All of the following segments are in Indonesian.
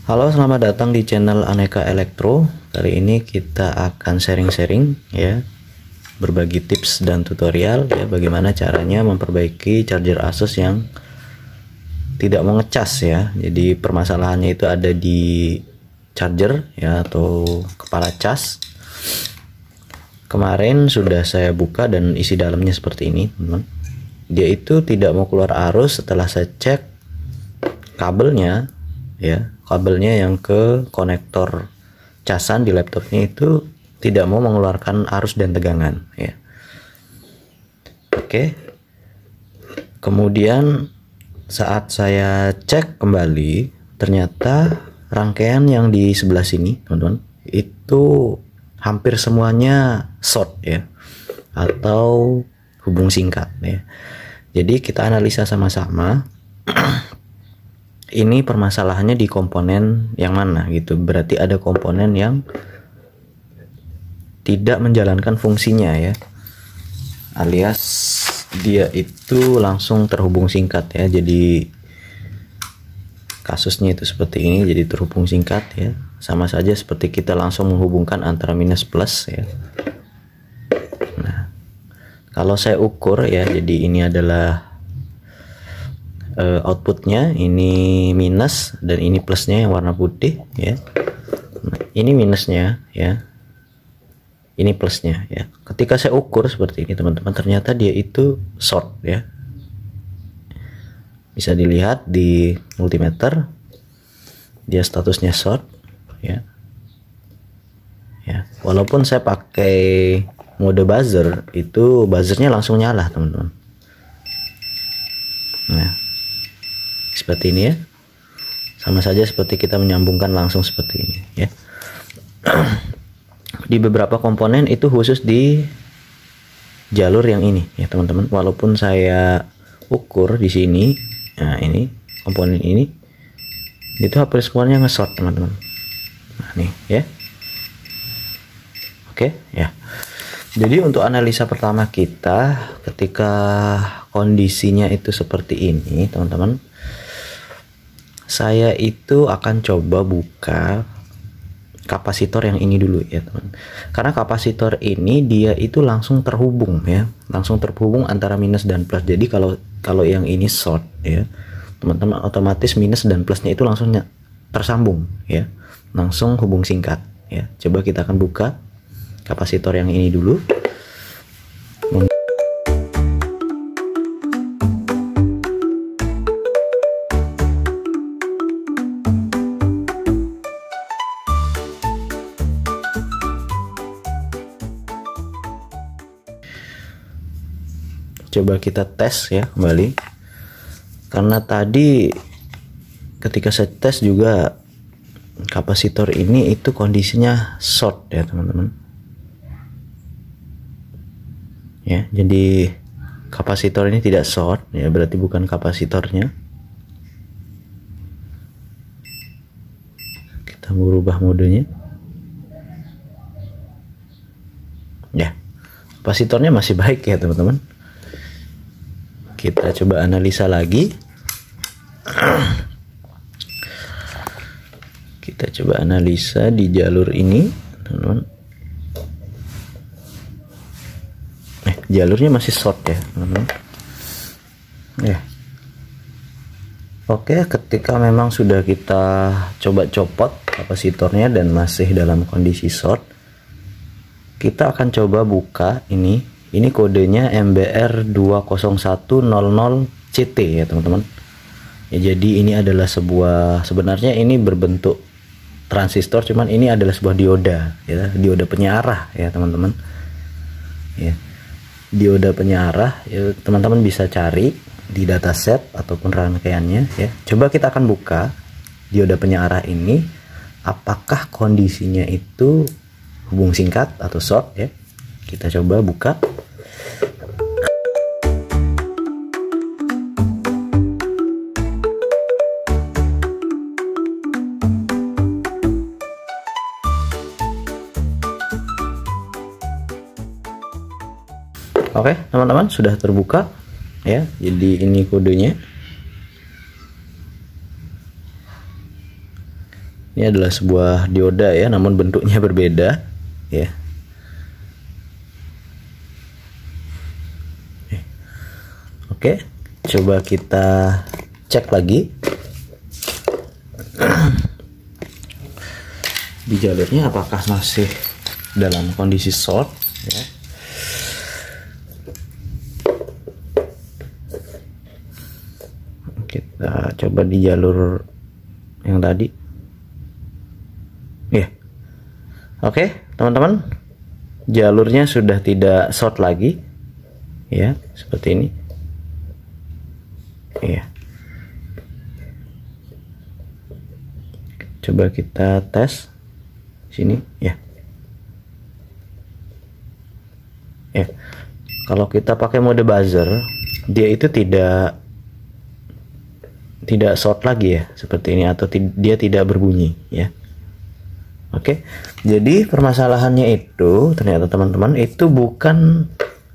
Halo, selamat datang di channel Aneka Elektro. Kali ini kita akan sharing-sharing ya, berbagi tips dan tutorial ya bagaimana caranya memperbaiki charger Asus yang tidak mau ngecas ya. Jadi permasalahannya itu ada di charger ya atau kepala cas. Kemarin sudah saya buka dan isi dalamnya seperti ini, teman. Dia itu tidak mau keluar arus. Setelah saya cek kabelnya ya, kabelnya yang ke konektor casan di laptopnya itu tidak mau mengeluarkan arus dan tegangan ya. Oke, kemudian saat saya cek kembali, ternyata rangkaian yang di sebelah sini, teman-teman, itu hampir semuanya short ya, atau hubung singkat ya. Jadi kita analisa sama-sama. Ini permasalahannya di komponen yang mana gitu. Berarti ada komponen yang tidak menjalankan fungsinya ya, alias dia itu langsung terhubung singkat ya. Jadi kasusnya itu seperti ini, jadi terhubung singkat ya. Sama saja seperti kita langsung menghubungkan antara minus plus ya. Nah, kalau saya ukur ya, jadi ini adalah outputnya, ini minus dan ini plusnya yang warna putih ya. Nah, ini minusnya ya, ini plusnya ya. Ketika saya ukur seperti ini, teman-teman, ternyata dia itu short ya. Bisa dilihat di multimeter, dia statusnya short ya. Ya, walaupun saya pakai mode buzzer, itu buzzernya langsung nyala, teman-teman. Nah, seperti ini ya, sama saja seperti kita menyambungkan langsung seperti ini ya. Di beberapa komponen itu khusus di jalur yang ini ya, teman-teman. Walaupun saya ukur di sini, nah ini komponen ini itu hampir semuanya nge-short, teman-teman. Nah nih ya, oke ya. Jadi untuk analisa pertama kita, ketika kondisinya itu seperti ini, teman-teman, saya itu akan coba buka kapasitor yang ini dulu ya, teman. Karena kapasitor ini dia itu langsung terhubung ya, langsung terhubung antara minus dan plus. Jadi kalau yang ini short ya, teman-teman, otomatis minus dan plusnya itu langsung tersambung ya, langsung hubung singkat ya. Coba kita akan buka kapasitor yang ini dulu. Coba kita tes ya kembali, karena tadi ketika saya tes juga kapasitor ini itu kondisinya short ya, teman-teman ya. Jadi kapasitor ini tidak short ya, berarti bukan kapasitornya. Kita merubah modenya ya, kapasitornya masih baik ya, teman-teman. Kita coba analisa lagi. Kita coba analisa di jalur ini, teman-teman. Jalurnya masih short ya, teman-teman. Ya. Oke, ketika memang sudah kita coba copot kapasitornya dan masih dalam kondisi short, kita akan coba buka ini. Ini kodenya MBR 20100CT ya, teman-teman. Ya, jadi ini adalah sebenarnya ini berbentuk transistor, cuman ini adalah sebuah dioda ya, dioda penyiarah ya, teman-teman. Ya. Dioda penyiarah ya, teman-teman bisa cari di dataset ataupun rangkaiannya ya. Coba kita akan buka dioda penyiarah ini, apakah kondisinya itu hubung singkat atau short ya. Kita coba buka. Oke, teman-teman, sudah terbuka ya. Jadi ini kodenya. Ini adalah sebuah dioda ya, namun bentuknya berbeda ya. Oke, coba kita cek lagi di jalurnya apakah masih dalam kondisi short ya. Kita coba di jalur yang tadi ya. Oke teman-teman, jalurnya sudah tidak short lagi ya, seperti ini ya. Coba kita tes sini ya. Ya, kalau kita pakai mode buzzer, dia itu tidak short lagi ya, seperti ini, atau dia tidak berbunyi ya. Oke, jadi permasalahannya itu ternyata teman-teman itu bukan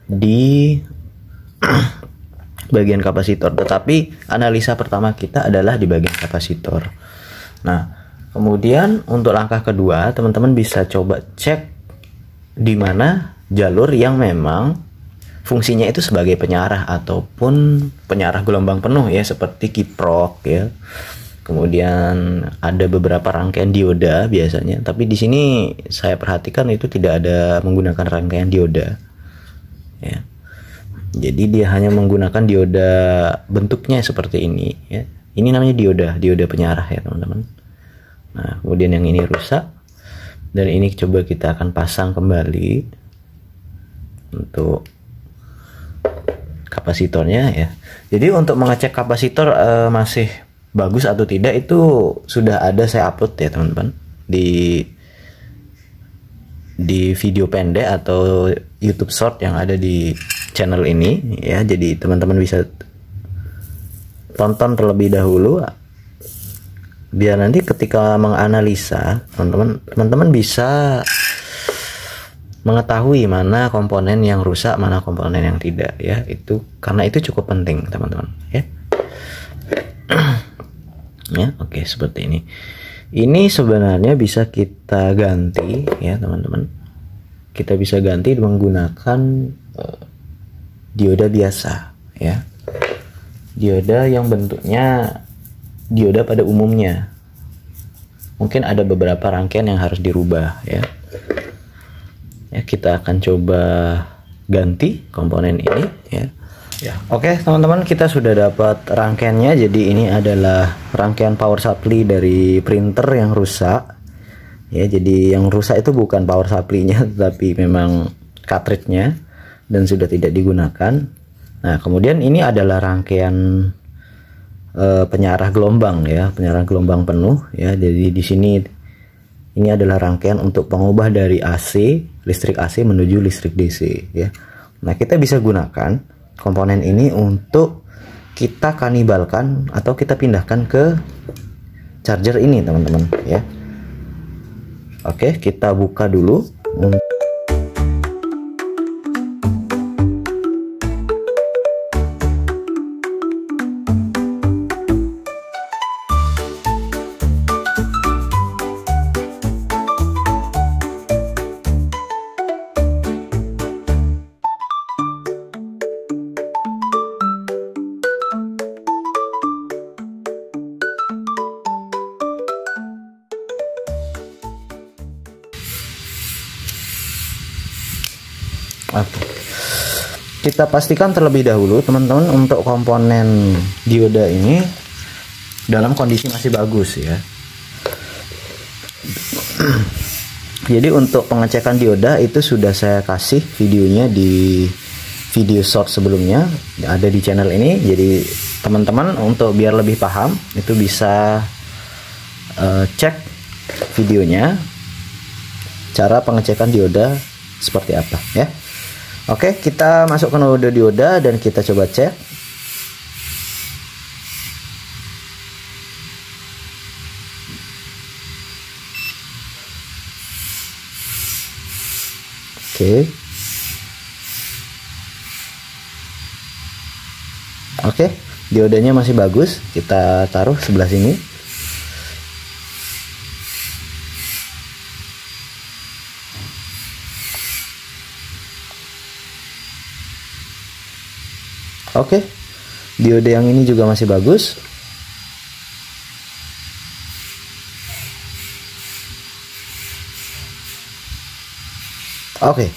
di bagian kapasitor, tetapi analisa pertama kita adalah di bagian kapasitor. Nah, kemudian untuk langkah kedua teman-teman bisa coba cek di mana jalur yang memang fungsinya itu sebagai penyarah ataupun penyarah gelombang penuh ya, seperti kiprok ya. Kemudian ada beberapa rangkaian dioda biasanya, tapi di sini saya perhatikan itu tidak ada menggunakan rangkaian dioda ya. Jadi dia hanya menggunakan dioda bentuknya seperti ini ya. Ini namanya dioda penyarah ya teman-teman. Nah, kemudian yang ini rusak, dan ini coba kita akan pasang kembali untuk kapasitornya ya. Jadi untuk mengecek kapasitor masih bagus atau tidak itu sudah ada saya upload ya teman-teman di video pendek atau YouTube Short yang ada di channel ini ya. Jadi teman-teman bisa tonton terlebih dahulu biar nanti ketika menganalisa teman-teman bisa mengetahui mana komponen yang rusak, mana komponen yang tidak ya. Itu karena itu cukup penting teman-teman ya. Ya, oke, seperti ini. Ini sebenarnya bisa kita ganti ya teman-teman. Kita bisa ganti menggunakan dioda biasa ya. Dioda yang bentuknya dioda pada umumnya. Mungkin ada beberapa rangkaian yang harus dirubah ya. Ya, kita akan coba ganti komponen ini ya. Ya, oke teman-teman, kita sudah dapat rangkaiannya. Jadi ini adalah rangkaian power supply dari printer yang rusak ya. Jadi yang rusak itu bukan power supply-nya tapi memang cartridge-nya dan sudah tidak digunakan. Nah, kemudian ini adalah rangkaian penyarah gelombang ya, penyarah gelombang penuh ya. Jadi di sini ini adalah rangkaian untuk pengubah dari AC, listrik AC menuju listrik DC ya. Nah, kita bisa gunakan komponen ini untuk kita kanibalkan atau kita pindahkan ke charger ini teman-teman ya. Oke, kita buka dulu. Oke. Kita pastikan terlebih dahulu teman-teman untuk komponen dioda ini dalam kondisi masih bagus ya. Jadi untuk pengecekan dioda itu sudah saya kasih videonya di video short sebelumnya, ada di channel ini. Jadi teman-teman untuk biar lebih paham itu bisa cek videonya cara pengecekan dioda seperti apa ya. Oke, kita masuk ke node dioda dan kita coba cek. Oke, diodanya masih bagus. Kita taruh sebelah sini. Oke, diode yang ini juga masih bagus. Oke,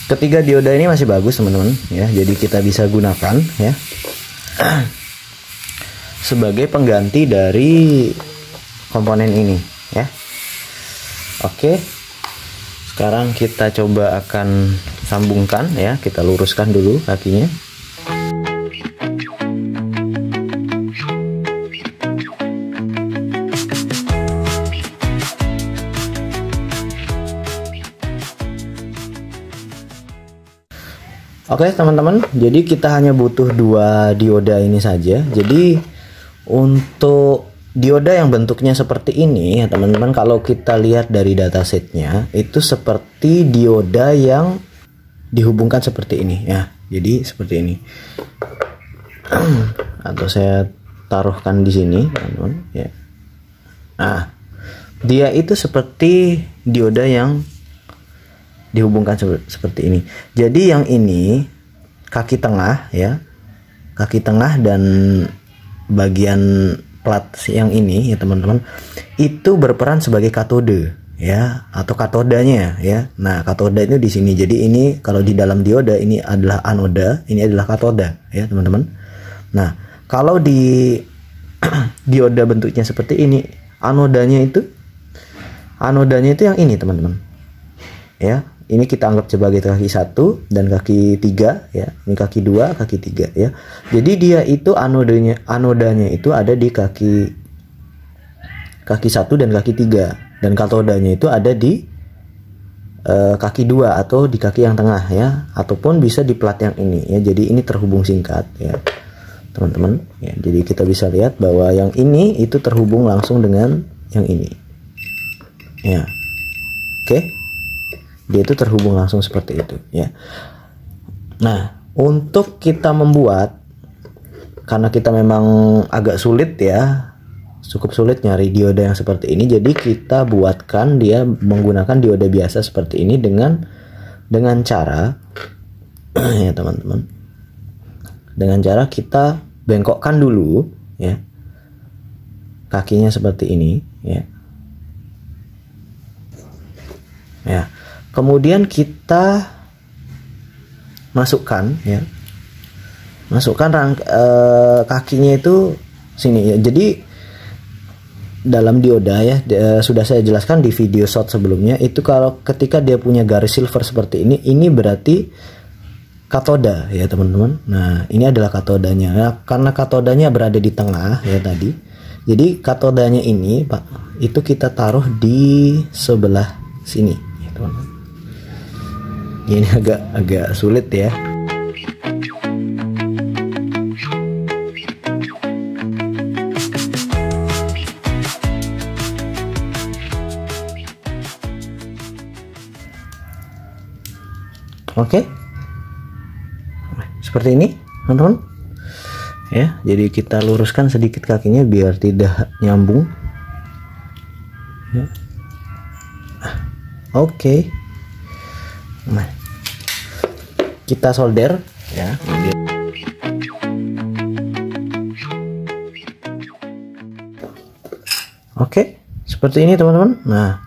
ketiga dioda ini masih bagus teman-teman ya, jadi kita bisa gunakan ya sebagai pengganti dari komponen ini ya. Oke, sekarang kita coba akan sambungkan ya, kita luruskan dulu kakinya. Oke teman-teman, jadi kita hanya butuh 2 dioda ini saja. Jadi untuk dioda yang bentuknya seperti ini ya teman-teman, kalau kita lihat dari datasetnya itu seperti dioda yang dihubungkan seperti ini ya. Jadi seperti ini. Atau saya taruhkan di sini teman-teman ya. Nah, dia itu seperti dioda yang dihubungkan seperti ini. Jadi yang ini kaki tengah ya, kaki tengah dan bagian plat yang ini ya teman-teman, itu berperan sebagai katode ya, atau katodanya ya. Nah, katoda itu di sini. Jadi ini kalau di dalam dioda ini adalah anoda, ini adalah katoda ya teman-teman. Nah, kalau di dioda bentuknya seperti ini, anodanya itu yang ini teman-teman ya. Ini kita anggap sebagai kaki 1 dan kaki 3 ya. Ini kaki 2, kaki 3 ya. Jadi dia itu anodanya itu ada di kaki 1 dan kaki 3, dan katodanya itu ada di kaki 2 atau di kaki yang tengah ya, ataupun bisa di plat yang ini ya. Jadi ini terhubung singkat ya teman-teman ya. Jadi kita bisa lihat bahwa yang ini itu terhubung langsung dengan yang ini ya. Oke, dia itu terhubung langsung seperti itu ya. Nah, untuk kita membuat, karena kita memang agak sulit ya, cukup sulit nyari dioda yang seperti ini, jadi kita buatkan dia menggunakan dioda biasa seperti ini dengan cara ya teman-teman, dengan cara kita bengkokkan dulu ya kakinya seperti ini ya. Ya, kemudian kita masukkan ya, kakinya itu sini ya. Jadi dalam dioda ya, sudah saya jelaskan di video short sebelumnya, itu kalau ketika dia punya garis silver seperti ini berarti katoda ya teman-teman. Nah, ini adalah katodanya. Nah, karena katodanya berada di tengah ya tadi, jadi katodanya ini Pak, itu kita taruh di sebelah sini. Ini agak sulit ya. Oke, seperti ini teman-teman ya. Jadi kita luruskan sedikit kakinya biar tidak nyambung ya. Oke. Nah, kita solder ya. Oke, seperti ini teman-teman. Nah,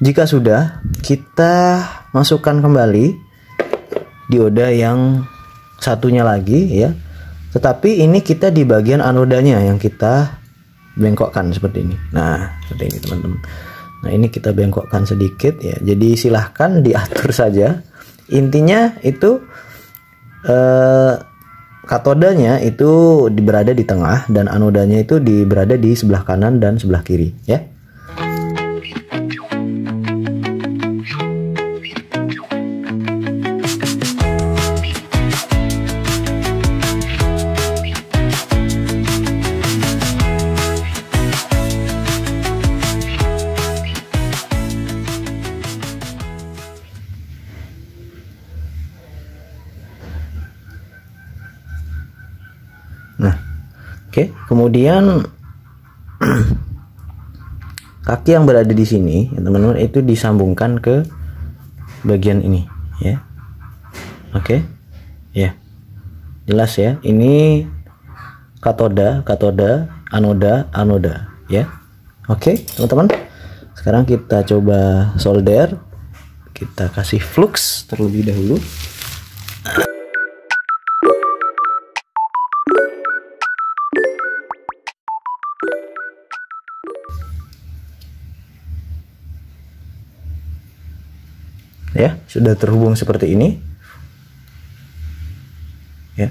jika sudah, kita masukkan kembali dioda yang satunya lagi ya. Tetapi ini kita di bagian anodanya yang kita bengkokkan seperti ini. Nah, seperti ini teman-teman. Nah, ini kita bengkokkan sedikit ya. Jadi silahkan diatur saja. Intinya itu katodanya itu berada di tengah dan anodanya itu berada di sebelah kanan dan sebelah kiri ya. Nah, oke, kemudian kaki yang berada di sini, ya, teman-teman, itu disambungkan ke bagian ini, ya. Oke, ya. jelas ya, ini katoda, anoda ya. Oke teman-teman, sekarang kita coba solder. Kita kasih flux terlebih dahulu. Ya, sudah terhubung seperti ini ya.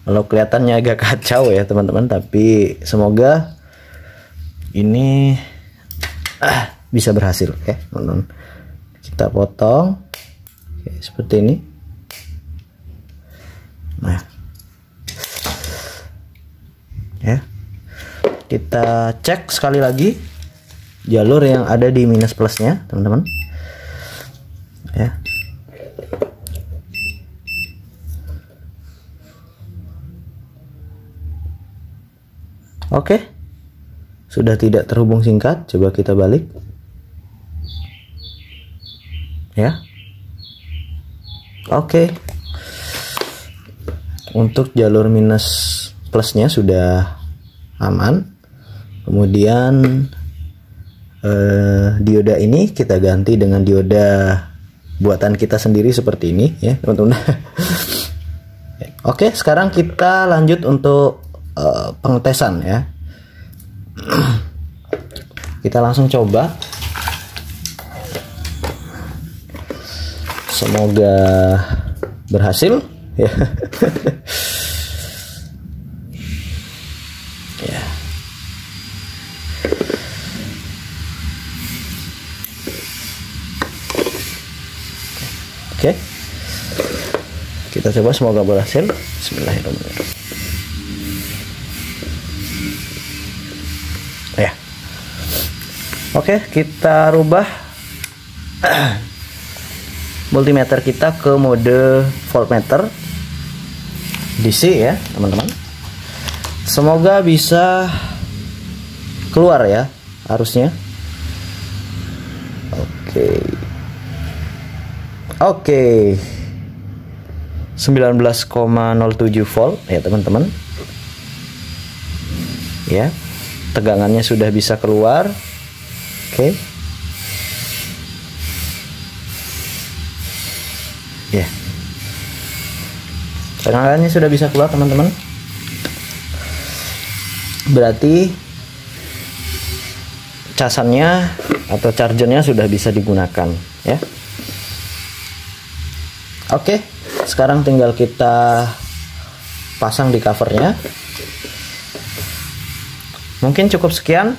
Kalau kelihatannya agak kacau ya teman-teman, tapi semoga ini bisa berhasil ya teman-teman. Kita potong oke, seperti ini. Nah ya, kita cek sekali lagi jalur yang ada di minus plusnya teman-teman ya. Oke, sudah tidak terhubung singkat. Coba kita balik ya. Oke, untuk jalur minus plusnya sudah aman. Kemudian dioda ini kita ganti dengan dioda buatan kita sendiri seperti ini ya teman-teman. Oke, sekarang kita lanjut untuk pengetesan ya. Kita langsung coba, semoga berhasil ya. Ya. Oke, kita coba, semoga berhasil. Bismillahirrahmanirrahim. Ya, oke, kita rubah multimeter kita ke mode voltmeter DC ya teman-teman. Semoga bisa keluar ya arusnya. Oke, 19,07 volt ya teman-teman ya, tegangannya sudah bisa keluar. Oke ya, tegangannya sudah bisa keluar teman-teman, berarti casannya atau chargernya sudah bisa digunakan ya. Oke, sekarang tinggal kita pasang di covernya. Mungkin cukup sekian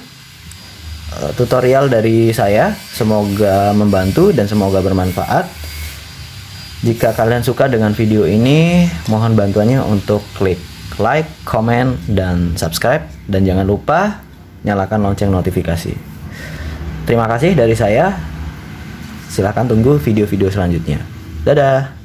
tutorial dari saya, semoga membantu dan semoga bermanfaat. Jika kalian suka dengan video ini, mohon bantuannya untuk klik like, comment, dan subscribe, dan jangan lupa nyalakan lonceng notifikasi. Terima kasih dari saya. Silahkan tunggu video-video selanjutnya. Dadah.